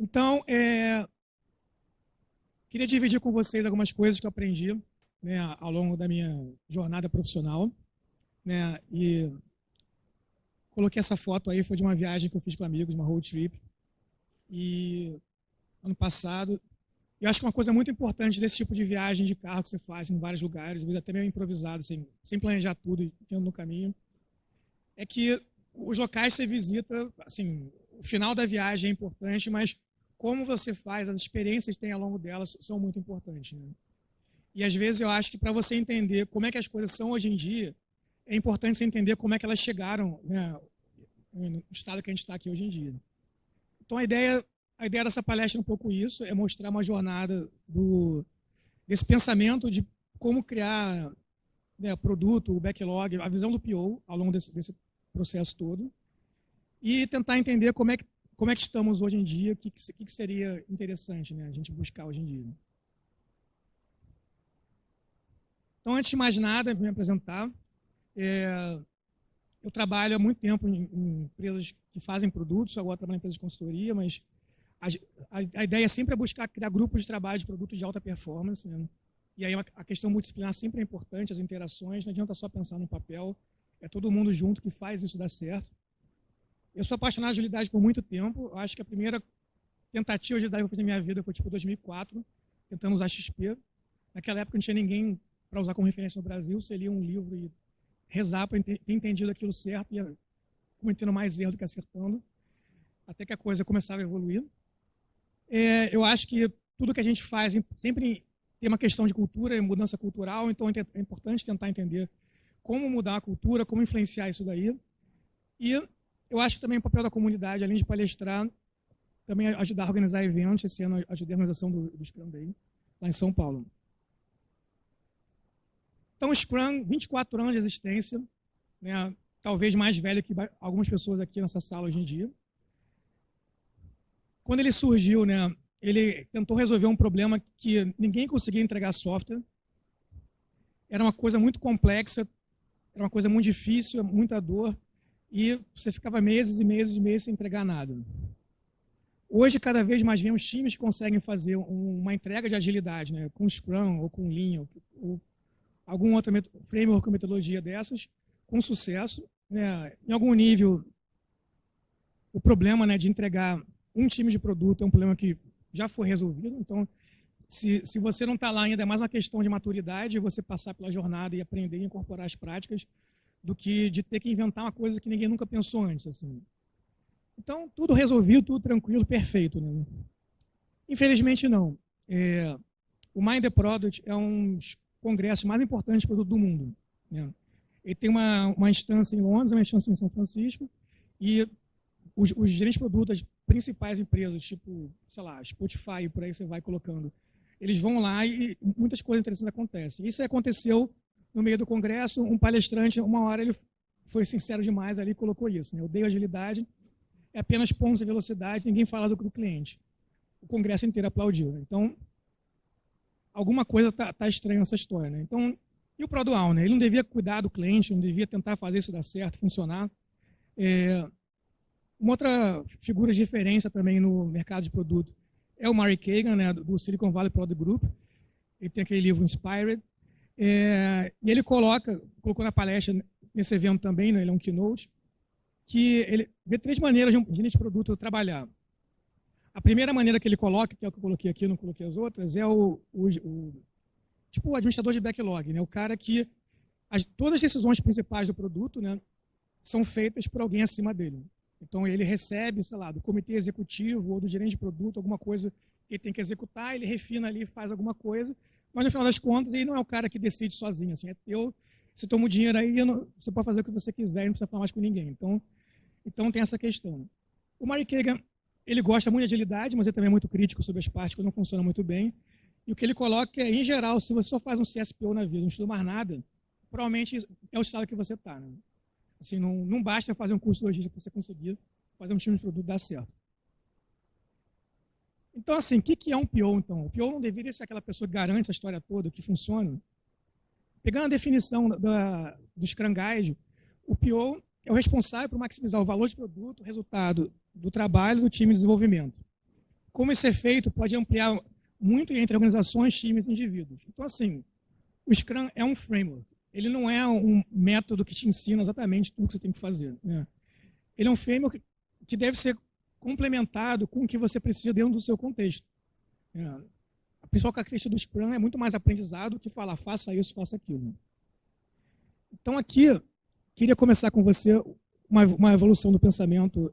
Então, queria dividir com vocês algumas coisas que eu aprendi, né, ao longo da minha jornada profissional, né, e coloquei essa foto aí, foi de uma viagem que eu fiz com amigos, uma road trip, e ano passado, eu acho que uma coisa muito importante desse tipo de viagem de carro que você faz em vários lugares, às vezes até meio improvisado, sem planejar tudo e tendo no caminho, é que os locais que você visita, assim, o final da viagem é importante, mas como você faz, as experiências que tem ao longo delas são muito importantes, né? E às vezes eu acho que para você entender como é que as coisas são hoje em dia, é importante você entender como é que elas chegaram, né, no estado que a gente está aqui hoje em dia. Então a ideia dessa palestra é um pouco isso, é mostrar uma jornada desse pensamento de como criar, né, produto, o backlog, a visão do PO ao longo desse processo todo, e tentar entender como é que estamos hoje em dia, o que seria interessante, né, a gente buscar hoje em dia. Então, antes de mais nada, me apresentar, eu trabalho há muito tempo em empresas que fazem produtos, agora trabalho em empresas de consultoria, mas a ideia sempre é buscar criar grupos de trabalho de produto de alta performance, né? E aí a questão multidisciplinar sempre é importante, as interações, não adianta só pensar no papel, é todo mundo junto que faz isso dar certo. Eu sou apaixonado de agilidade por muito tempo, eu acho que a primeira tentativa de agilidade que eu fiz na minha vida foi tipo 2004, tentando usar XP. Naquela época não tinha ninguém para usar como referência no Brasil, você lia um livro e rezar para ter entendido aquilo certo, ia cometendo mais erro do que acertando, até que a coisa começava a evoluir. Eu acho que tudo que a gente faz sempre tem uma questão de cultura e mudança cultural, então é importante tentar entender como mudar a cultura, como influenciar isso daí. E eu acho que também o papel da comunidade, além de palestrar, também ajudar a organizar eventos. Esse ano ajudei a organização do Scrum Day, lá em São Paulo. Então, o Scrum, 24 anos de existência, né, talvez mais velho que algumas pessoas aqui nessa sala hoje em dia. Quando ele surgiu, né, ele tentou resolver um problema que ninguém conseguia entregar software. Era uma coisa muito complexa, era uma coisa muito difícil, muita dor, e você ficava meses e meses e meses sem entregar nada. Hoje, cada vez mais vemos times que conseguem fazer uma entrega de agilidade, né, com Scrum ou com Lean, ou algum outro framework ou metodologia dessas, com sucesso, né? Em algum nível, o problema, né, de entregar um time de produto é um problema que já foi resolvido. Então, se você não está lá ainda, é mais uma questão de maturidade, você passar pela jornada e aprender e incorporar as práticas, do que de ter que inventar uma coisa que ninguém nunca pensou antes, assim. Então, tudo resolvido, tudo tranquilo, perfeito, né? Infelizmente, não. O Mind the Product é um congresso mais importante de produto do mundo, né? Ele tem uma instância em Londres, uma instância em São Francisco, e os gerentes de produto das principais empresas, tipo, sei lá, Spotify, por aí você vai colocando, eles vão lá e muitas coisas interessantes acontecem. Isso aconteceu no meio do congresso, um palestrante, uma hora ele foi sincero demais ali e colocou isso, né? Eu odeio agilidade, é apenas pontos de velocidade, ninguém fala do cliente. O congresso inteiro aplaudiu, né? Então, alguma coisa está estranha nessa história, né? Então, e o Product Owner, né? Ele não devia cuidar do cliente, não devia tentar fazer isso dar certo, funcionar. Uma outra figura de referência também no mercado de produto é o Murray Kagan, né, do Silicon Valley Product Group. Ele tem aquele livro Inspired. E ele colocou na palestra, nesse evento também, né, ele é um keynote, que ele vê 3 maneiras de um gerente de produto trabalhar. A primeira maneira que ele coloca, que é o que eu coloquei aqui, não coloquei as outras, é tipo o administrador de backlog, né, o cara que todas as decisões principais do produto, né, são feitas por alguém acima dele. Então, ele recebe, sei lá, do comitê executivo ou do gerente de produto, alguma coisa que ele tem que executar, ele refina ali, faz alguma coisa, mas no final das contas, ele não é o cara que decide sozinho. Assim, você toma o dinheiro aí, você pode fazer o que você quiser, não precisa falar mais com ninguém. Então tem essa questão. O Murray Kagan, ele gosta muito de agilidade, mas ele também é muito crítico sobre as partes que não funcionam muito bem. E o que ele coloca é, em geral, se você só faz um CSPO na vida, não estuda mais nada, provavelmente é o estado que você está, né? Assim, não basta fazer um curso de logística para você conseguir fazer um time de produto dar certo. Então, assim, o que é um PO, então? O PO não deveria ser aquela pessoa que garante a história toda, que funciona. Pegando a definição do Scrum Guide, o PO é o responsável por maximizar o valor de produto, o resultado do trabalho do time de desenvolvimento. como esse efeito pode ampliar muito entre organizações, times e indivíduos. Então, assim, o Scrum é um framework. Ele não é um método que te ensina exatamente tudo que você tem que fazer, né? Ele é um framework que deve ser complementado com o que você precisa dentro do seu contexto, né? A principal característica do Scrum é muito mais aprendizado que falar faça isso, faça aquilo. Então, aqui, queria começar com você uma evolução do pensamento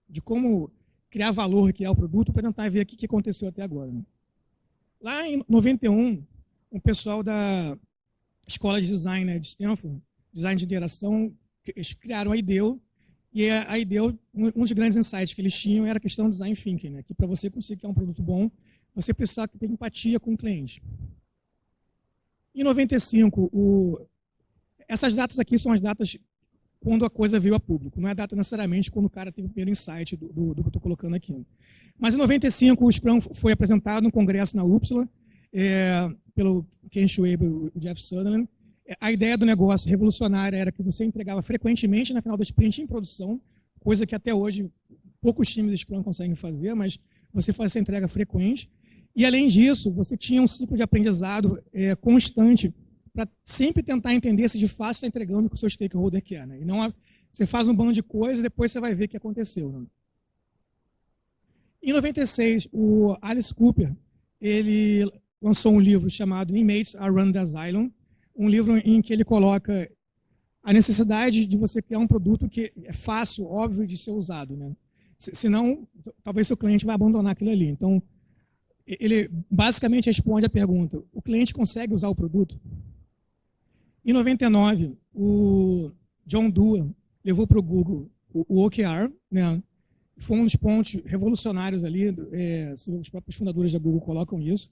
de como criar valor, criar o produto, para tentar ver o que aconteceu até agora, né? Lá em 91, um pessoal da Escola de Design, né, de Stanford, Design de Interação, eles criaram a IDEO, e a IDEO, um dos grandes insights que eles tinham era a questão do design thinking, né, que para você conseguir criar um produto bom, você precisa ter empatia com o cliente. Em 95, essas datas aqui são as datas quando a coisa veio a público, não é a data necessariamente quando o cara teve o primeiro insight do que eu estou colocando aqui. Mas em 95, o Scrum foi apresentado no congresso na UPSLA, pelo Ken Schwaber e o Jeff Sutherland. A ideia do negócio revolucionária era que você entregava frequentemente na final da sprint em produção, coisa que até hoje poucos times de Scrum conseguem fazer, mas você faz essa entrega frequente. E, além disso, você tinha um ciclo de aprendizado constante para sempre tentar entender se de fato está entregando o que o seu stakeholder quer, né? E não você faz um bando de coisas e depois você vai ver o que aconteceu, né? Em 96, o Alice Cooper ele lançou um livro chamado Inmates Are Run the Asylum, um livro em que ele coloca a necessidade de você criar um produto que é fácil, óbvio de ser usado, né? Senão, talvez seu cliente vai abandonar aquilo ali. Então, ele basicamente responde a pergunta: o cliente consegue usar o produto? Em 99, o John Doerr levou para o Google o OKR, né? Foi um dos pontos revolucionários ali, os próprios fundadores da Google colocam isso.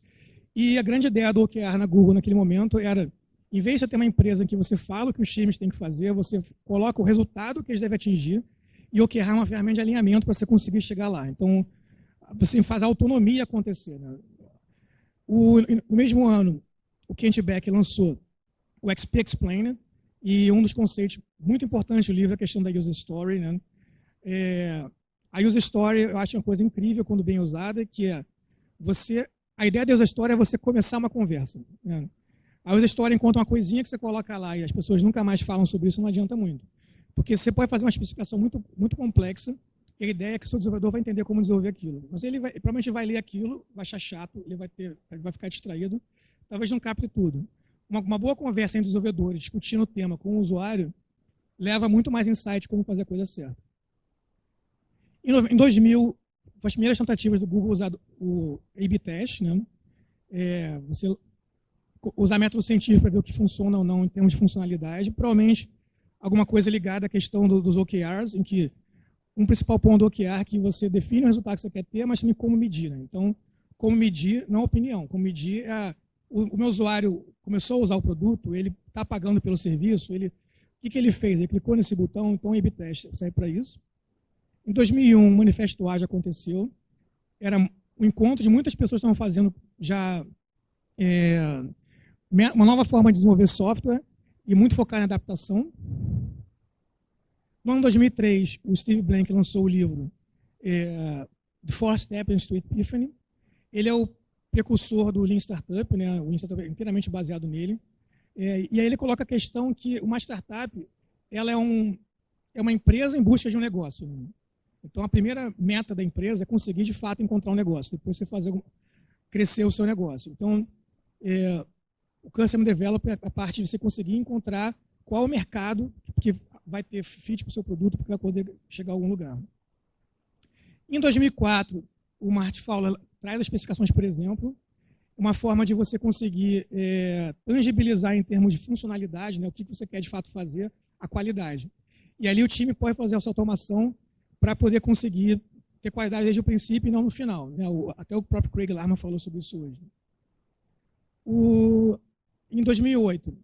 E a grande ideia do OKR na Google naquele momento era, em vez de você ter uma empresa em que você fala o que os times têm que fazer, você coloca o resultado que eles devem atingir, e o OKR é uma ferramenta de alinhamento para você conseguir chegar lá. Então, você faz a autonomia acontecer, né? No mesmo ano, o Kent Beck lançou o XP Explainer, e um dos conceitos muito importantes do livro é a questão da user story, né? A user story eu acho uma coisa incrível quando bem usada, que é a ideia da user story é você começar uma conversa, né? A user story, enquanto uma coisinha que você coloca lá e as pessoas nunca mais falam sobre isso, não adianta muito. Porque você pode fazer uma especificação muito, muito complexa, e a ideia é que o seu desenvolvedor vai entender como desenvolver aquilo. Mas ele provavelmente vai ler aquilo, vai achar chato, ele vai ficar distraído, talvez não capte tudo. Uma boa conversa entre desenvolvedores, discutindo o tema com o usuário, leva muito mais insight como fazer a coisa certa. Em 2000, as primeiras tentativas do Google usar o A/B test, né? Você usar método científico para ver o que funciona ou não em termos de funcionalidade, provavelmente alguma coisa ligada à questão dos OKRs, em que um principal ponto do OKR é que você define o resultado que você quer ter, mas também como medir, né? Então, como medir não é opinião, como medir o meu usuário começou a usar o produto, ele está pagando pelo serviço, o que ele fez? Ele clicou nesse botão, então o A/B test serve para isso. Em 2001, o Manifesto Ágil aconteceu. Era um encontro de muitas pessoas que estavam fazendo já uma nova forma de desenvolver software e muito focar na adaptação. No ano 2003, o Steve Blank lançou o livro The Four Steps to Epiphany. Ele é o precursor do Lean Startup, né? O Lean Startup é inteiramente baseado nele. E aí ele coloca a questão que uma startup ela é uma empresa em busca de um negócio, né? Então, a primeira meta da empresa é conseguir, de fato, encontrar um negócio. Depois você crescer o seu negócio. Então, o Customer Development é a parte de você conseguir encontrar qual é o mercado que vai ter fit para o seu produto para poder chegar a algum lugar. Em 2004, o Martin Fowler traz as especificações, por exemplo, uma forma de você conseguir tangibilizar em termos de funcionalidade, né, o que você quer de fato fazer, a qualidade. E ali o time pode fazer essa automação para poder conseguir ter qualidade desde o princípio e não no final, né? Até o próprio Craig Larman falou sobre isso hoje. Em 2008,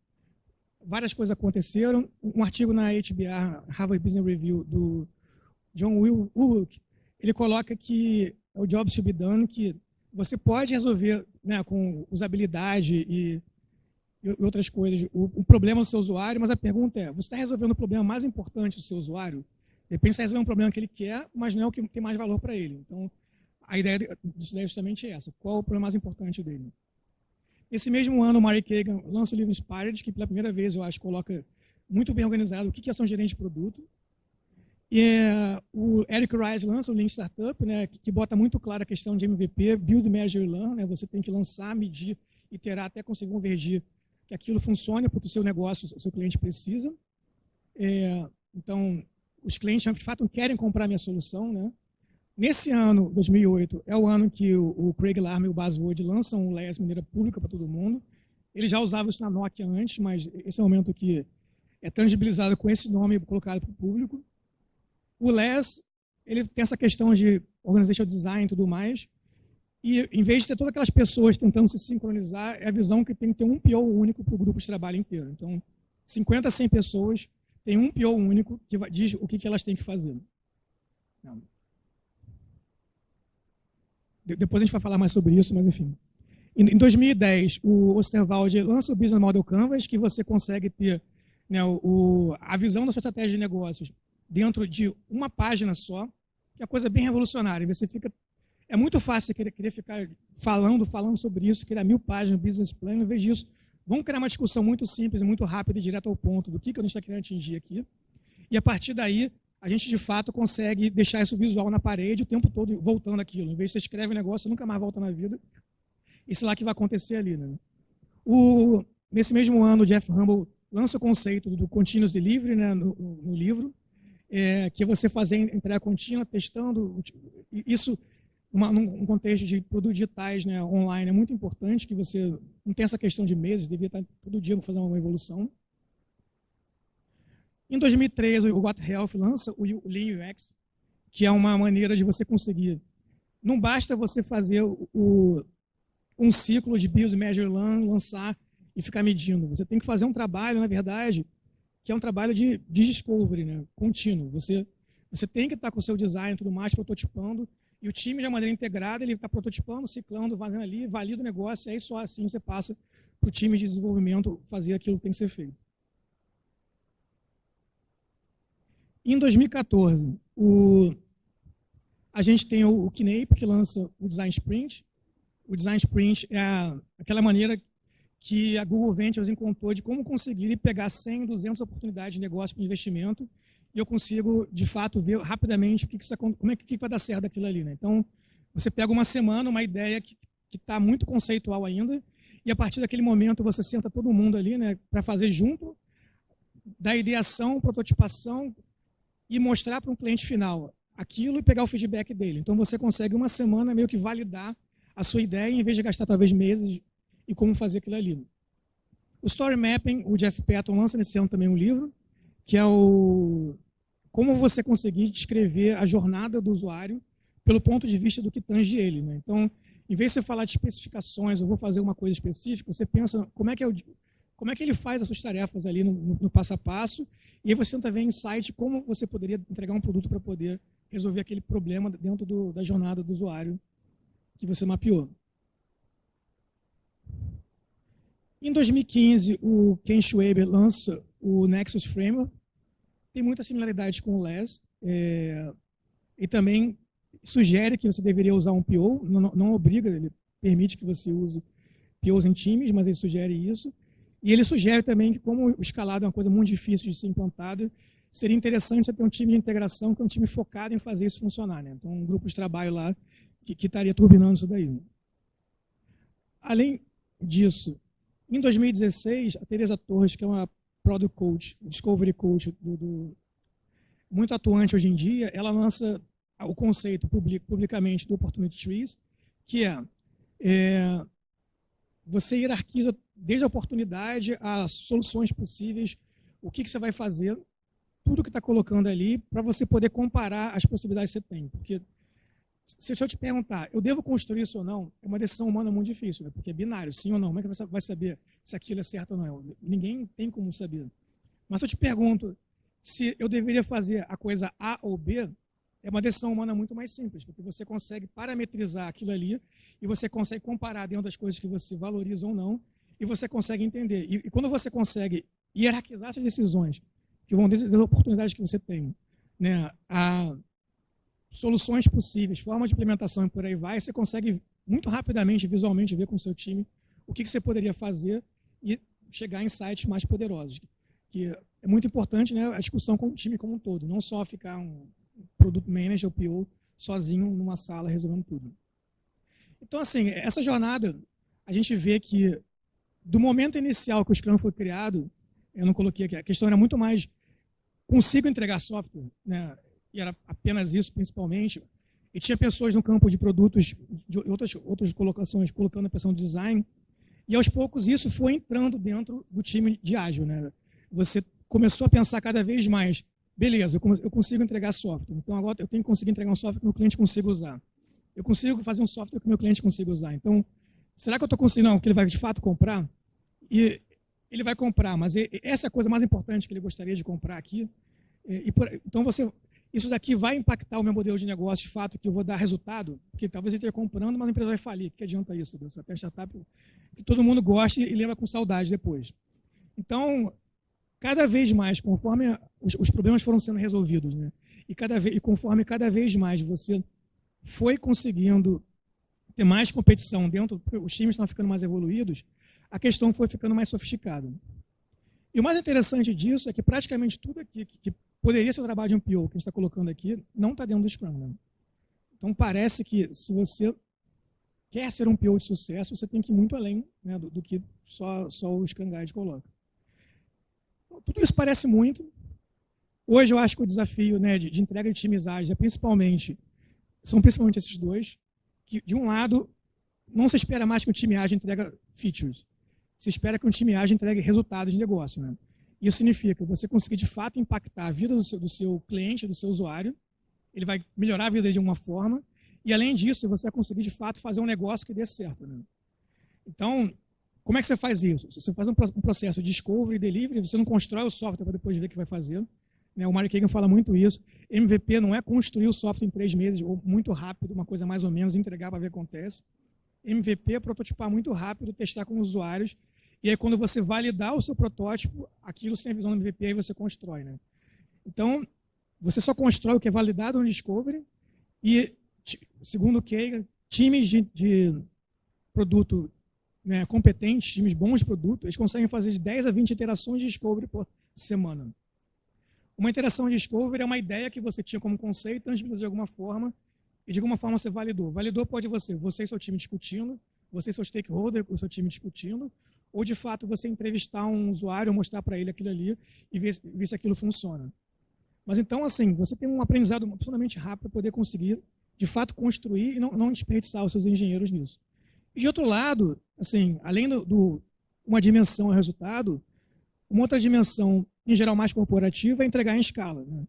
várias coisas aconteceram. Um artigo na HBR, Harvard Business Review, do John Wilk, ele coloca que é o job to be done, que você pode resolver, né, com usabilidade e outras coisas o problema do seu usuário, mas a pergunta é, você está resolvendo o problema mais importante do seu usuário? De repente, você está resolvendo um problema que ele quer, mas não é o que tem mais valor para ele. Então, a ideia disso é justamente essa. Qual é o problema mais importante dele? Esse mesmo ano, o Mary Kagan lança o livro Inspired, que pela primeira vez, eu acho, coloca muito bem organizado o que é ação gerente de produto. E o Eric Ries lança o Lean Startup, né, que bota muito claro a questão de MVP, Build, Measure, Learn. Né, você tem que lançar, medir, iterar até conseguir convergir que aquilo funcione porque o seu negócio, o seu cliente precisa. Então, os clientes, de fato, querem comprar a minha solução. Né? Nesse ano, 2008, é o ano que o Craig Larmer e o Buzzword lançam o LES de maneira pública para todo mundo. Ele já usava isso na Nokia antes, mas esse é o momento que é tangibilizado com esse nome colocado para o público. O LES, ele tem essa questão de organizational design e tudo mais, e em vez de ter todas aquelas pessoas tentando se sincronizar, é a visão que tem que ter um PO único para o grupo de trabalho inteiro. Então, 50 a 100 pessoas tem um PO único que diz o que elas têm que fazer. Depois a gente vai falar mais sobre isso, mas enfim. Em 2010, o Osterwald lança o Business Model Canvas, que você consegue ter, né, a visão da sua estratégia de negócios dentro de uma página só, que é uma coisa bem revolucionária. Você fica, é muito fácil querer ficar falando sobre isso, criar 1000 páginas, business plan. Em vez disso, vamos criar uma discussão muito simples, muito rápida e direto ao ponto do que a gente está querendo atingir aqui. E a partir daí, a gente de fato consegue deixar isso visual na parede o tempo todo voltando aquilo. Em vez de você escreve um negócio, você nunca mais volta na vida. E sei lá o que vai acontecer ali. Né? Nesse mesmo ano, o Jeff Humble lança o conceito do Continuous Delivery, né, no livro, que é você fazer entrega contínua, testando. Isso, num contexto de produtos digitais, né, online, é muito importante, que você não tem essa questão de meses, devia estar todo dia fazendo uma evolução. Em 2013, o What Health lança o Lean UX, que é uma maneira de você conseguir. Não basta você fazer um ciclo de Build, Measure, Learn, lançar e ficar medindo. Você tem que fazer um trabalho, na verdade, que é um trabalho de discovery, né, contínuo. Você tem que estar com o seu design e tudo mais, prototipando, e o time, de uma maneira integrada, ele está prototipando, ciclando, fazendo ali, valida o negócio, e aí só assim você passa para o time de desenvolvimento fazer aquilo que tem que ser feito. Em 2014, a gente tem o Knape, que lança o Design Sprint. O Design Sprint é aquela maneira que a Google Ventures encontrou de como conseguir pegar 100, 200 oportunidades de negócio para investimento, e eu consigo, de fato, ver rapidamente como é que vai dar certo daquilo ali. Né? Então, você pega uma semana, uma ideia que está muito conceitual ainda, e a partir daquele momento você senta todo mundo ali, né, para fazer junto da ideação, prototipação, e mostrar para um cliente final aquilo e pegar o feedback dele. Então, você consegue uma semana meio que validar a sua ideia, em vez de gastar talvez meses e como fazer aquilo ali. O Story Mapping, o Jeff Patton lança nesse ano também um livro, que é como você conseguir descrever a jornada do usuário pelo ponto de vista do que tange ele. Né? Então, em vez de você falar de especificações, eu vou fazer uma coisa específica, você pensa como é que ele faz as suas tarefas ali no passo a passo, e aí você tenta ver insight como você poderia entregar um produto para poder resolver aquele problema dentro da jornada do usuário que você mapeou. Em 2015, o Ken Schwaber lança o Nexus Framework. Tem muita similaridade com o LES. E também sugere que você deveria usar um PO. Não obriga, ele permite que você use POs em times, mas ele sugere isso. E ele sugere também que, como o escalado é uma coisa muito difícil de ser implantada, seria interessante você ter um time de integração, que é um time focado em fazer isso funcionar. Né? Então, um grupo de trabalho lá que estaria turbinando isso daí. Além disso, em 2016, a Teresa Torres, que é uma Product Coach, Discovery Coach, muito atuante hoje em dia, ela lança o conceito publicamente do Opportunity Trees, que você hierarquiza desde a oportunidade às soluções possíveis, o que você vai fazer, tudo que está colocando ali, para você poder comparar as possibilidades que você tem. Porque se eu te perguntar, eu devo construir isso ou não, é uma decisão humana muito difícil, né? Porque é binário, sim ou não. Como é que você vai saber se aquilo é certo ou não? Ninguém tem como saber. Mas se eu te pergunto se eu deveria fazer a coisa A ou B, é uma decisão humana muito mais simples, porque você consegue parametrizar aquilo ali e você consegue comparar dentro das coisas que você valoriza ou não, e você consegue entender. E quando você consegue hierarquizar essas decisões, que vão desde as oportunidades que você tem, né, soluções possíveis, formas de implementação e por aí vai, você consegue muito rapidamente, visualmente, ver com o seu time o que você poderia fazer e chegar em insights mais poderosos. Que é muito importante, né, a discussão com o time como um todo, não só ficar um product manager ou PO sozinho numa sala resolvendo tudo. Então, assim, essa jornada, a gente vê que do momento inicial que o Scrum foi criado, eu não coloquei aqui, a questão era muito mais consigo entregar software, né, e era apenas isso principalmente, e tinha pessoas no campo de produtos, de outras colocações, colocando a questão do design, e aos poucos isso foi entrando dentro do time de ágil, né? Você começou a pensar cada vez mais, beleza, eu consigo entregar software, então agora eu tenho que conseguir entregar um software que o meu cliente consiga usar. Eu consigo fazer um software que o meu cliente consiga usar. Então, será que eu estou conseguindo que ele vai de fato comprar? E ele vai comprar, mas essa é a coisa mais importante que ele gostaria de comprar aqui. Então, isso daqui vai impactar o meu modelo de negócio, de fato, que eu vou dar resultado, porque talvez ele esteja comprando, mas a empresa vai falir. O que adianta isso? Você tem startup que todo mundo gosta e lembra com saudade depois. Então, cada vez mais, conforme os problemas foram sendo resolvidos, né? E conforme cada vez mais você foi conseguindo ter mais competição dentro, os times estão ficando mais evoluídos, a questão foi ficando mais sofisticada. E o mais interessante disso é que praticamente tudo aqui que poderia ser o trabalho de um PO, que a gente está colocando aqui, não está dentro do Scrum. Né? Então parece que se você quer ser um PO de sucesso, você tem que ir muito além, né, do que só o Scrum Guide coloca. Então, tudo isso parece muito. Hoje eu acho que o desafio, né, de entrega de times ágeis são principalmente esses dois, que de um lado não se espera mais que o time ágil entregue features, se espera que um time ágil entregue resultados de negócio. Né? Isso significa você conseguir de fato impactar a vida do seu cliente, do seu usuário, ele vai melhorar a vida dele de alguma forma, e além disso você vai conseguir de fato fazer um negócio que dê certo. Né? Então, como é que você faz isso? Você faz um processo de discovery e delivery, você não constrói o software para depois ver o que vai fazer. Né? O Mark Kagan fala muito isso. MVP não é construir o software em 3 meses, ou muito rápido, uma coisa mais ou menos, entregar para ver o que acontece. MVP é prototipar muito rápido, testar com usuários, e aí quando você validar o seu protótipo, aquilo você tem a visão do MVP, aí você constrói. Né? Então, você só constrói o que é validado no Discovery, e, segundo o Kagan, times de produto, né, competentes, times bons de produto, eles conseguem fazer de 10 a 20 iterações de Discovery por semana. Uma interação de Discovery é uma ideia que você tinha como conceito, transmitido de alguma forma, e de alguma forma você validou. Validou pode você e seu time discutindo, você e seu stakeholder, o seu time discutindo, ou de fato você entrevistar um usuário, mostrar para ele aquilo ali e ver se aquilo funciona. Mas então, assim, você tem um aprendizado absolutamente rápido para poder conseguir, de fato, construir e não desperdiçar os seus engenheiros nisso. E de outro lado, assim, além uma dimensão é resultado, uma outra dimensão, em geral mais corporativa, é entregar em escala. Né?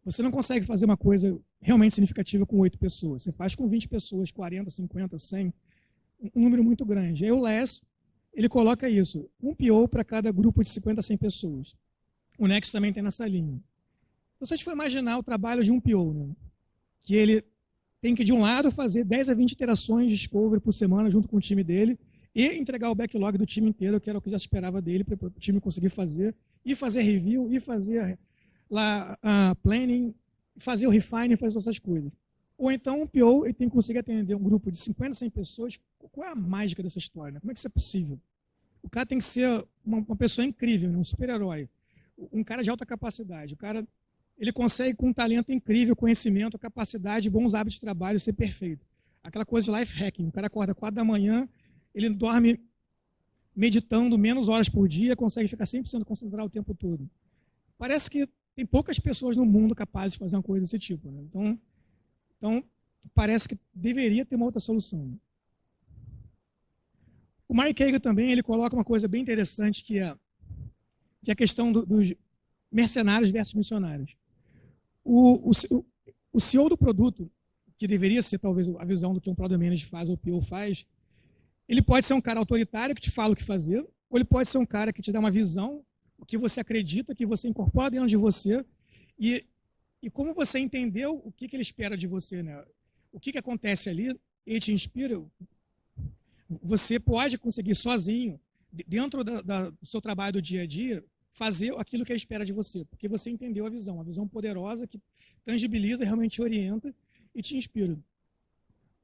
Você não consegue fazer uma coisa realmente significativa com 8 pessoas. Você faz com 20 pessoas, 40, 50, 100, um número muito grande. Aí o Les, ele coloca isso, um PO para cada grupo de 50 a 100 pessoas. O Next também tem nessa linha. Então, se a gente for imaginar o trabalho de um PO, né, que ele tem que, de um lado, fazer 10 a 20 iterações de discovery por semana junto com o time dele e entregar o backlog do time inteiro, que era o que já se esperava dele, para o time conseguir fazer, e fazer review, e fazer lá planning, fazer o refine, fazer todas essas coisas. Ou então um PO ele tem que conseguir atender um grupo de 50, 100 pessoas. Qual é a mágica dessa história? Né? Como é que isso é possível? O cara tem que ser uma pessoa incrível, né? Um super-herói, um cara de alta capacidade. O cara ele consegue, com um talento incrível, conhecimento, capacidade, bons hábitos de trabalho, ser perfeito. Aquela coisa de life hacking. O cara acorda 4 da manhã, ele dorme meditando menos horas por dia, consegue ficar 100% concentrado o tempo todo. Parece que tem poucas pessoas no mundo capazes de fazer uma coisa desse tipo. Né? Então, parece que deveria ter uma outra solução. O Mark Kagan também ele coloca uma coisa bem interessante, que é a questão dos mercenários versus missionários. O CEO do produto, que deveria ser talvez a visão do que um Product Manager faz ou o PO faz, ele pode ser um cara autoritário que te fala o que fazer, ou ele pode ser um cara que te dá uma visão, o que você acredita, que você incorpora dentro de você, e como você entendeu o que ele espera de você, né? O que acontece ali, ele te inspira. Você pode conseguir sozinho, dentro do seu trabalho do dia a dia, fazer aquilo que ele espera de você, porque você entendeu a visão poderosa que tangibiliza e realmente orienta, e te inspiram.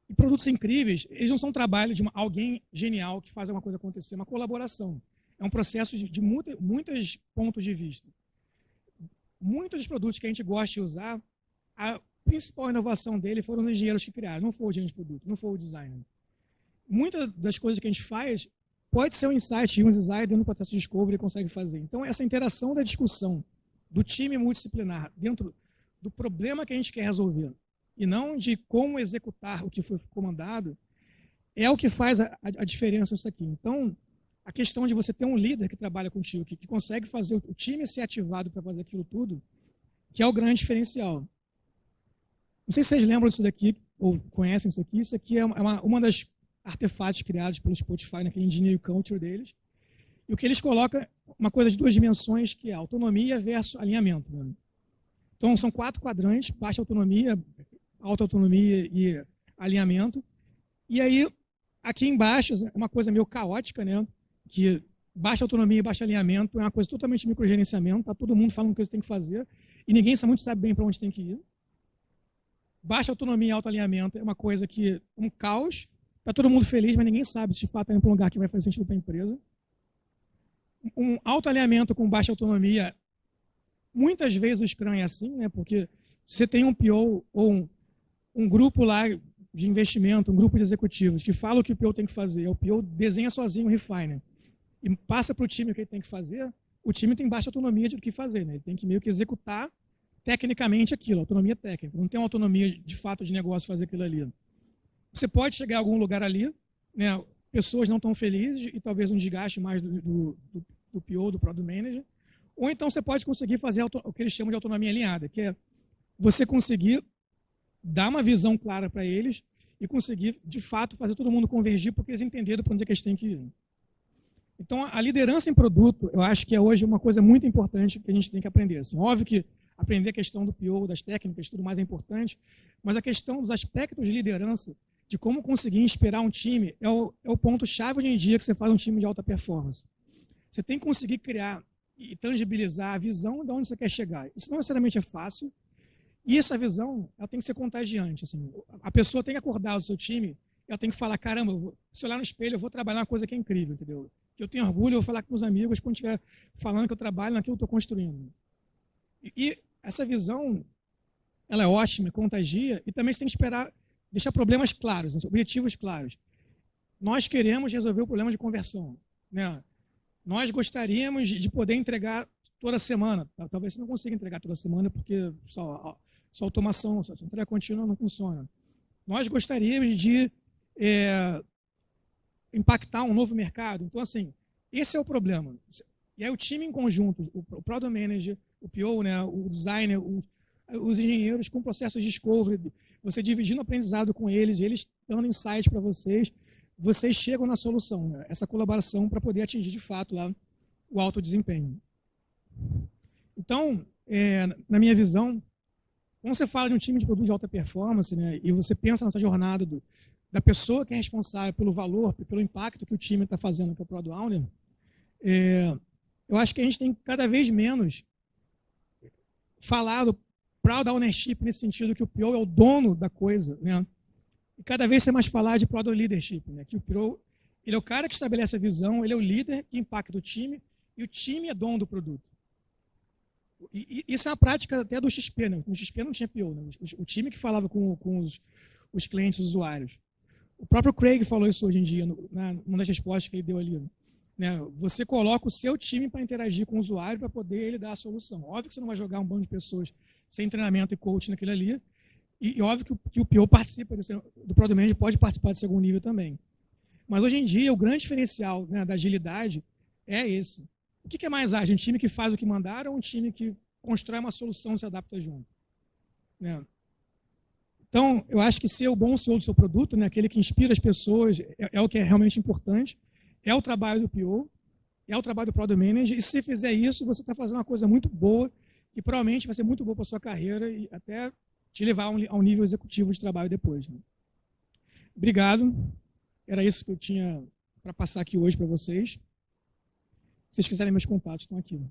E produtos incríveis, eles não são um trabalho de alguém genial que faz uma coisa acontecer, é uma colaboração. É um processo de muitos pontos de vista. Muitos dos produtos que a gente gosta de usar, a principal inovação dele foram os engenheiros que criaram, não foi o gerente de produto, não foi o designer. Muitas das coisas que a gente faz pode ser um insight e um designer dentro do processo de discovery consegue fazer. Então, essa interação da discussão do time multidisciplinar dentro do problema que a gente quer resolver e não de como executar o que foi comandado é o que faz a diferença nisso aqui. Então, a questão de você ter um líder que trabalha contigo, que consegue fazer o time ser ativado para fazer aquilo tudo, que é o grande diferencial. Não sei se vocês lembram disso daqui, ou conhecem isso aqui é uma das artefatos criados pelo Spotify naquele Engineering Culture deles, e o que eles colocam uma coisa de 2 dimensões, que é autonomia versus alinhamento. Né? Então, são 4 quadrantes, baixa autonomia, alta autonomia e alinhamento, e aí, aqui embaixo, é uma coisa meio caótica, né? Que baixa autonomia e baixo alinhamento é uma coisa totalmente microgerenciamento, está todo mundo falando o que você tem que fazer, e ninguém muito sabe bem para onde tem que ir. Baixa autonomia e alto alinhamento é uma coisa que um caos, está todo mundo feliz, mas ninguém sabe se de fato está indo para um lugar que vai fazer sentido para a empresa. Um alto alinhamento com baixa autonomia, muitas vezes o Scrum é assim, né? Porque você tem um PO ou um grupo lá de investimento, um grupo de executivos que fala o que o PO tem que fazer, o PO desenha sozinho o refiner e passa para o time o que ele tem que fazer, o time tem baixa autonomia de o que fazer, né? Ele tem que meio que executar tecnicamente aquilo, autonomia técnica. Não tem uma autonomia de fato de negócio fazer aquilo ali. Você pode chegar a algum lugar ali, né? Pessoas não estão felizes e talvez um desgaste mais do PO, do Product Manager, ou então você pode conseguir fazer o que eles chamam de autonomia alinhada, que é você conseguir dar uma visão clara para eles e conseguir, de fato, fazer todo mundo convergir porque eles entenderam para onde é que eles têm que ir. Então, a liderança em produto, eu acho que é hoje uma coisa muito importante que a gente tem que aprender. Assim, óbvio que aprender a questão do PO, das técnicas, tudo mais é importante, mas a questão dos aspectos de liderança, de como conseguir inspirar um time, é o ponto-chave hoje em dia que você faz um time de alta performance. Você tem que conseguir criar e tangibilizar a visão de onde você quer chegar. Isso não necessariamente é fácil, e essa visão ela tem que ser contagiante. Assim. A pessoa tem que acordar o seu time, ela tem que falar, caramba, se eu olhar no espelho, eu vou trabalhar uma coisa que é incrível, entendeu? Que eu tenho orgulho, eu vou falar com os amigos quando estiver falando que eu trabalho naquilo que eu estou construindo. E essa visão, ela é ótima, contagia, e também você tem que esperar, deixar problemas claros, objetivos claros. Nós queremos resolver o problema de conversão. Né? Nós gostaríamos de poder entregar toda semana. Talvez você não consiga entregar toda semana, porque só automação, só entrega contínua não funciona. Nós gostaríamos de impactar um novo mercado. Então, assim, esse é o problema. E aí o time em conjunto, o Product Manager, o PO, né, o designer, os engenheiros com processos de discovery, você dividindo o aprendizado com eles dando insight para vocês chegam na solução, né? Essa colaboração para poder atingir de fato lá o alto desempenho. Então, na minha visão, quando você fala de um time de produto de alta performance, né, e você pensa nessa jornada da pessoa que é responsável pelo valor, pelo impacto que o time está fazendo com o Product Owner, eu acho que a gente tem cada vez menos falado Proud Ownership nesse sentido que o PO é o dono da coisa, né? E cada vez ser mais falar de Product Leadership, né? Que o PO ele é o cara que estabelece a visão, ele é o líder que impacta o time e o time é dono do produto. E isso é uma prática até do XP, né? No XP não tinha PO, né? O time que falava com os clientes, os usuários. O próprio Craig falou isso hoje em dia, numa das respostas que ele deu ali. Né? Você coloca o seu time para interagir com o usuário para poder ele dar a solução. Óbvio que você não vai jogar um bando de pessoas sem treinamento e coaching naquele ali. E óbvio que o PO participa do Product Manager, pode participar de segundo nível também. Mas hoje em dia, o grande diferencial, né, da agilidade é esse. O que é mais ágil? Um time que faz o que mandaram ou um time que constrói uma solução e se adapta junto? Né? Então, eu acho que ser o bom CEO do seu produto, né, aquele que inspira as pessoas, é o que é realmente importante. É o trabalho do PO, é o trabalho do Product Manager, e se você fizer isso, você está fazendo uma coisa muito boa, que provavelmente vai ser muito boa para a sua carreira e até te levar a um nível executivo de trabalho depois. Né? Obrigado. Era isso que eu tinha para passar aqui hoje para vocês. Se vocês quiserem meus contatos, estão aqui.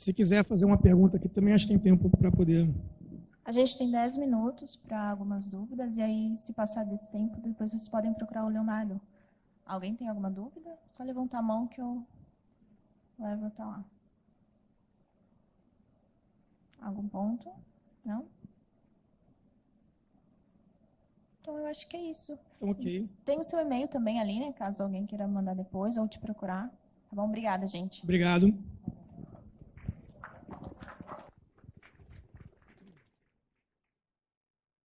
Se quiser fazer uma pergunta aqui, também acho que tem tempo para poder. A gente tem 10 minutos para algumas dúvidas, e aí, se passar desse tempo, depois vocês podem procurar o Leonardo. Alguém tem alguma dúvida? Só levantar a mão que eu levo até lá. Algum ponto? Não? Então, eu acho que é isso. Ok. Tem o seu e-mail também ali, né? Caso alguém queira mandar depois ou te procurar. Tá bom? Obrigada, gente. Obrigado.